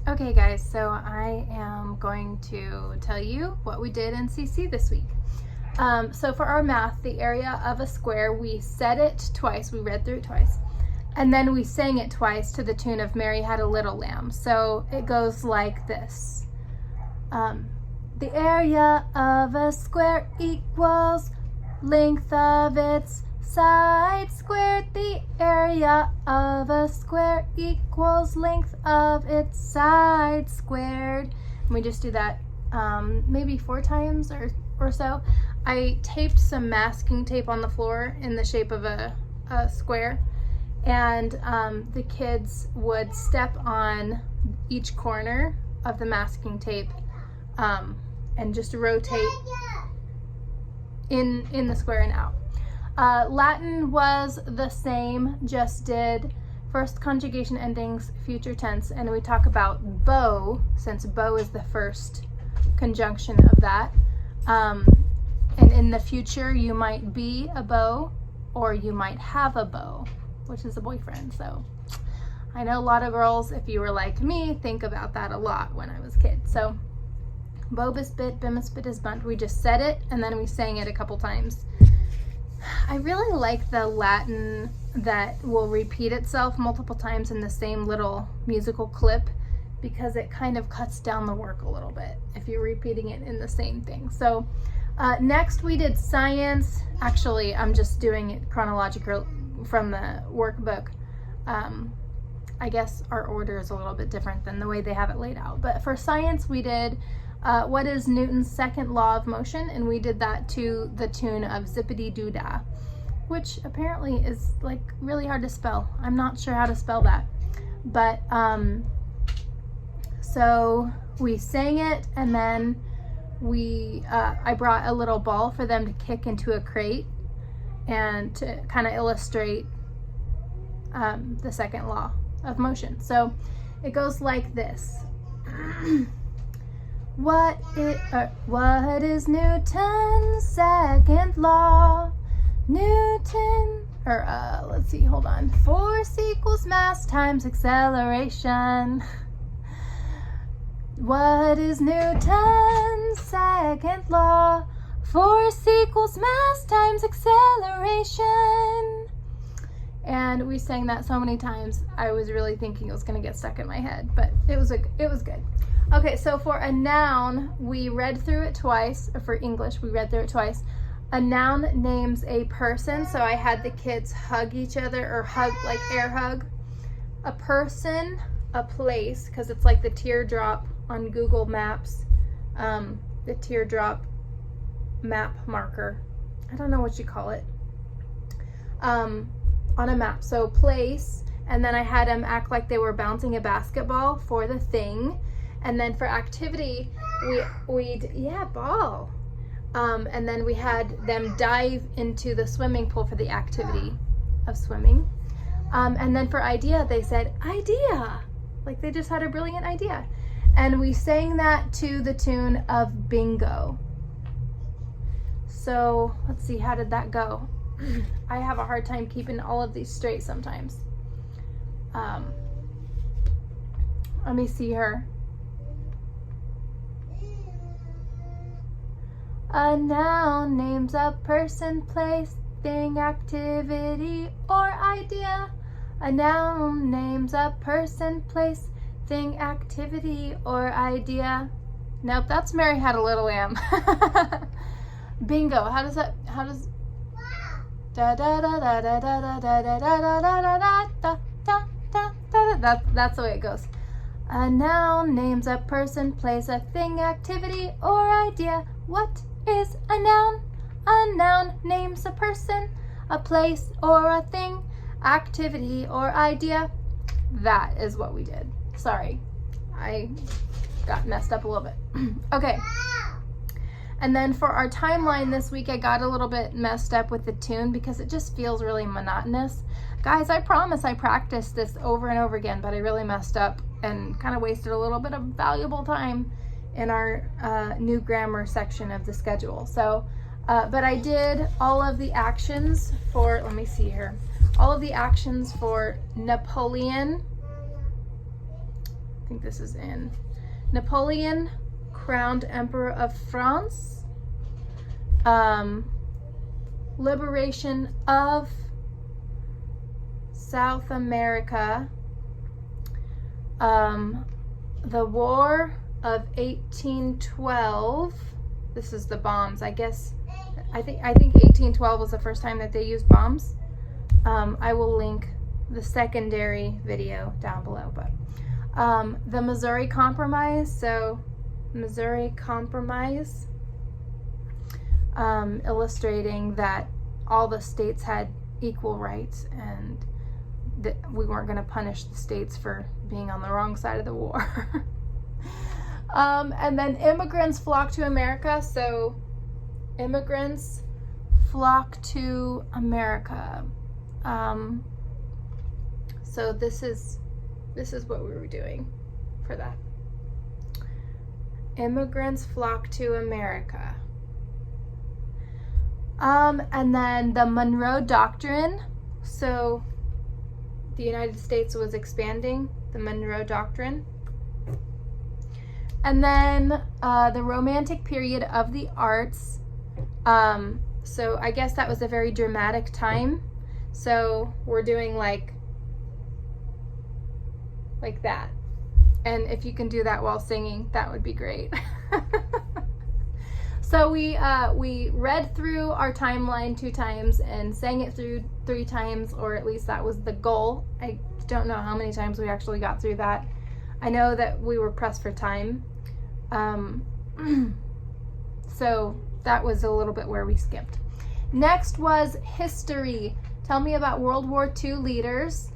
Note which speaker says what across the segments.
Speaker 1: Okay guys, so I am going to tell you what we did in CC this week. So for our math, the area of a square, we said it twice, we read through it twice, and then we sang it twice to the tune of Mary Had a Little Lamb. So it goes like this. The area of a square equals length of its side squared. The area of a square equals length of its side squared. And we just do that maybe 4 times or so. I taped some masking tape on the floor in the shape of a square, and the kids would step on each corner of the masking tape and just rotate in the square and out. Latin was the same, just did first conjugation endings, future tense, and we talk about beau, since beau is the first conjunction of that. And in the future, you might be a beau, or you might have a beau, which is a boyfriend. So I know a lot of girls, if you were like me, think about that a lot when I was a kid. So Bobus bit, bimus bit is bunt. We just said it, and then we sang it a couple times. I really like the Latin that will repeat itself multiple times in the same little musical clip, because it kind of cuts down the work a little bit if you're repeating it in the same thing. So next we did science. Actually, I'm just doing it chronological from the workbook. I guess our order is a little bit different than the way they have it laid out. But for science, we did what is Newton's second law of motion, and we did that to the tune of Zippity Doo Dah, which apparently is like really hard to spell. I'm not sure how to spell that, but so we sang it, and then I brought a little ball for them to kick into a crate and to kind of illustrate the second law of motion. So it goes like this. What is Newton's second law? Let's see, hold on. Force equals mass times acceleration. What is Newton's second law? Force equals mass times acceleration. And we sang that so many times, I was really thinking it was going to get stuck in my head, but it was good. Okay, so for a noun, we read through it twice. Or for English, we read through it twice. A noun names a person, so I had the kids hug each other, or hug, like air hug. A person, a place, because it's like the teardrop on Google Maps, the teardrop map marker. I don't know what you call it. On a map. So place, and then I had them act like they were bouncing a basketball for the thing. And then for activity, ball. And then we had them dive into the swimming pool for the activity of swimming. And then for idea, they said, idea. Like they just had a brilliant idea. And we sang that to the tune of bingo. So let's see, how did that go? I have a hard time keeping all of these straight sometimes. Let me see her. A noun names a person, place, thing, activity, or idea. A noun names a person, place, thing, activity, or idea. Nope, that's Mary Had a Little Lamb. Bingo. How does da da da da da da da da da da da da da da. That's the way it goes. A noun names a person, place, a thing, activity, or idea. What is a noun? A noun names a person, a place, or a thing, activity, or idea. That is what we did. Sorry, I got messed up a little bit. Okay. And then for our timeline this week, I got a little bit messed up with the tune because it just feels really monotonous. Guys, I promise I practiced this over and over again, but I really messed up and kind of wasted a little bit of valuable time in our new grammar section of the schedule. So, but I did all of the actions for, let me see here, all of the actions for Napoleon, I think this is in Napoleon, crowned Emperor of France. Liberation of South America. The War of 1812. This is the bombs, I guess. I think 1812 was the first time that they used bombs. I will link the secondary video down below. But the Missouri Compromise. So Missouri Compromise, illustrating that all the states had equal rights and that we weren't going to punish the states for being on the wrong side of the war. And then immigrants flock to America. So immigrants flock to America. So this is what we were doing for that. Immigrants flock to America. And then the Monroe Doctrine. So the United States was expanding, the Monroe Doctrine. And then the Romantic period of the arts. So I guess that was a very dramatic time. So we're doing like that. And if you can do that while singing, that would be great. So we read through our timeline 2 times and sang it through 3 times, or at least that was the goal. I don't know how many times we actually got through that. I know that we were pressed for time. So that was a little bit where we skipped. Next was history. Tell me about World War II leaders.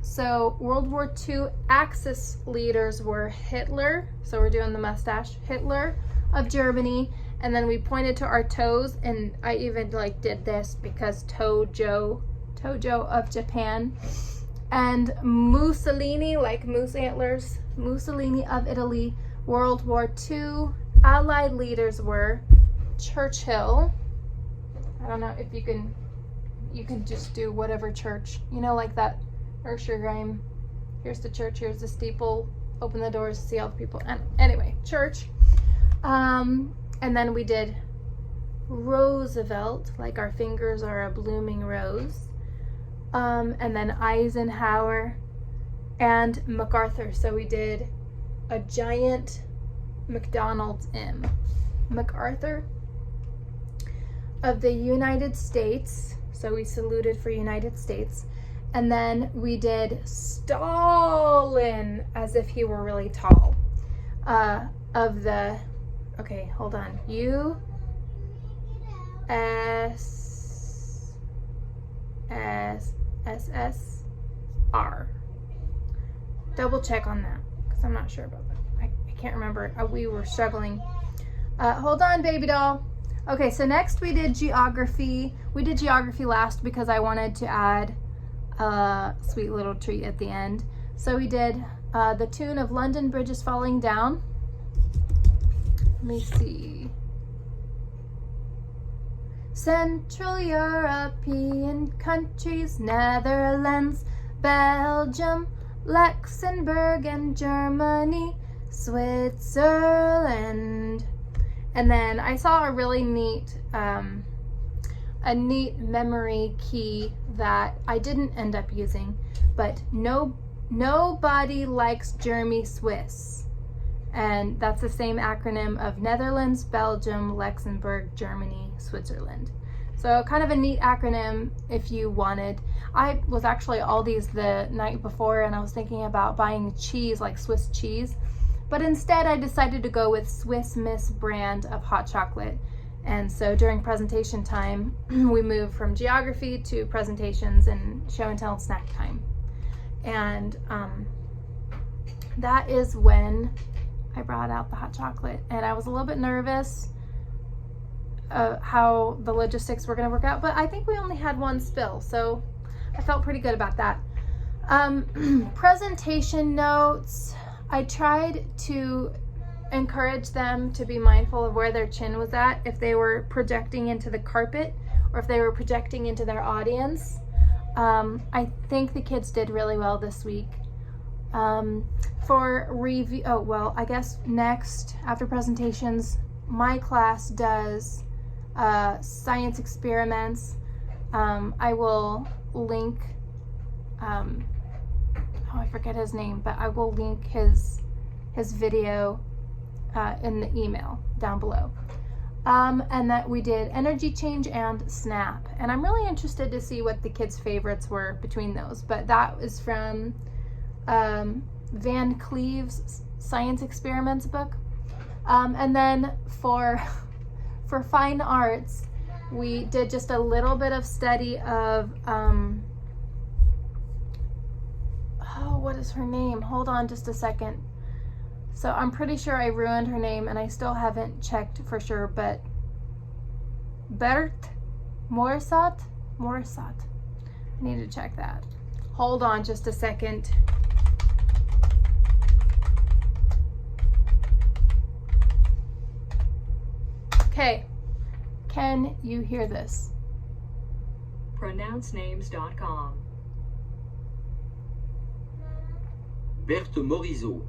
Speaker 1: So World War II Axis leaders were Hitler. So we're doing the mustache. Hitler of Germany. And then we pointed to our toes, and I even like did this because Tojo of Japan. And Mussolini, like moose antlers, Mussolini of Italy. World War II Allied leaders were Churchill. I don't know if you can just do whatever church, you know, like that Ursher rhyme. Here's the church, here's the steeple, open the doors, see all the people. And anyway, church. And then we did Roosevelt, like our fingers are a blooming rose. And then Eisenhower and MacArthur. So we did a giant McDonald's M. MacArthur of the United States. So we saluted for United States. And then we did Stalin, as if he were really tall. Of the, okay, hold on. USSR. Double check on that, because I'm not sure about that. I can't remember. We were struggling. Hold on, baby doll. Okay, so next we did geography. We did geography last because I wanted to add a sweet little treat at the end. So we did the tune of London Bridge is Falling Down. Let me see. Central European countries, Netherlands, Belgium, Luxembourg, and Germany, Switzerland. And then I saw a really neat memory key that I didn't end up using, but nobody likes Jeremy Swiss. And that's the same acronym of Netherlands, Belgium, Luxembourg, Germany, Switzerland. So kind of a neat acronym if you wanted. I was actually at Aldi's the night before and I was thinking about buying cheese, like Swiss cheese. But instead I decided to go with Swiss Miss brand of hot chocolate. And so during presentation time, we moved from geography to presentations and show and tell and snack time. And that is when I brought out the hot chocolate. And I was a little bit nervous how the logistics were gonna work out, but I think we only had one spill, so I felt pretty good about that. Presentation notes. I tried to encourage them to be mindful of where their chin was at, if they were projecting into the carpet or if they were projecting into their audience. I think the kids did really well this week. For review, oh, well, I guess next, after presentations, my class does science experiments. I will link, oh, I forget his name, but I will link his video in the email down below. And that we did energy change and snap. And I'm really interested to see what the kids' favorites were between those. But that is from Van Cleve's Science Experiments book. And then for fine arts, we did just a little bit of study of, oh, what is her name? Hold on just a second. So I'm pretty sure I ruined her name and I still haven't checked for sure, but Bert Morisot? I need to check that. Hold on just a second. Okay, can you hear this?
Speaker 2: Pronouncenames.com.
Speaker 3: Berthe Morisot.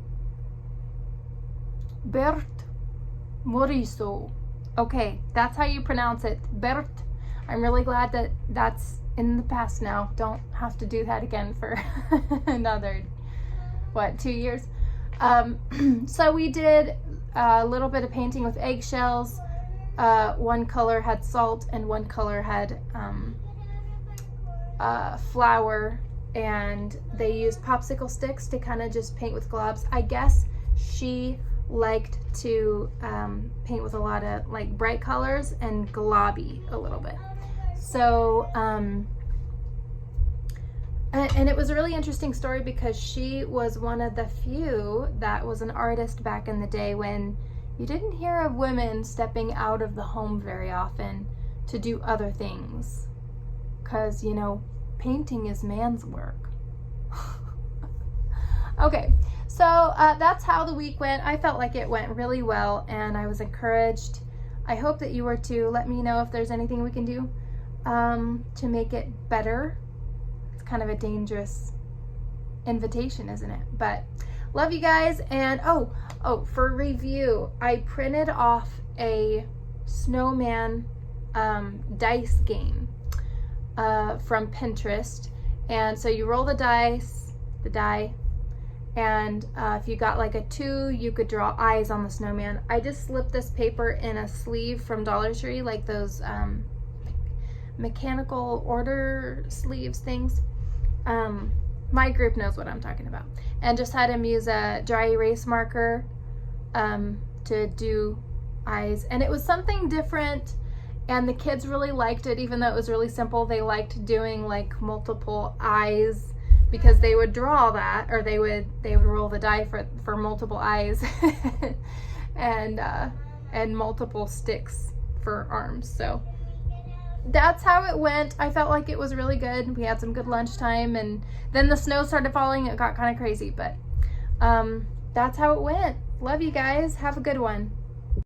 Speaker 1: Bert Morisot. Okay, that's how you pronounce it. Bert. I'm really glad that that's in the past now. Don't have to do that again for another, 2 years? So we did a little bit of painting with eggshells. One color had salt and one color had flour, and they used popsicle sticks to kind of just paint with globs. I guess she liked to paint with a lot of like bright colors and globby a little bit. So and it was a really interesting story because she was one of the few that was an artist back in the day when you didn't hear of women stepping out of the home very often to do other things, because, you know, painting is man's work. Okay, so that's how the week went. I felt like it went really well and I was encouraged. I hope that you were too. Let me know if there's anything we can do to make it better. It's kind of a dangerous invitation, isn't it? But love you guys. And oh, for review, I printed off a snowman dice game from Pinterest. And so you roll the die, and if you got like a 2, you could draw eyes on the snowman. I just slipped this paper in a sleeve from Dollar Tree, like those mechanical order sleeves things. My group knows what I'm talking about. And just had him use a dry erase marker to do eyes. And it was something different, and the kids really liked it, even though it was really simple. They liked doing like multiple eyes because they would draw that, or they would roll the die for multiple eyes and multiple sticks for arms. So that's how it went. I felt like it was really good. We had some good lunchtime, and then the snow started falling. It got kind of crazy, but that's how it went. Love you guys. Have a good one.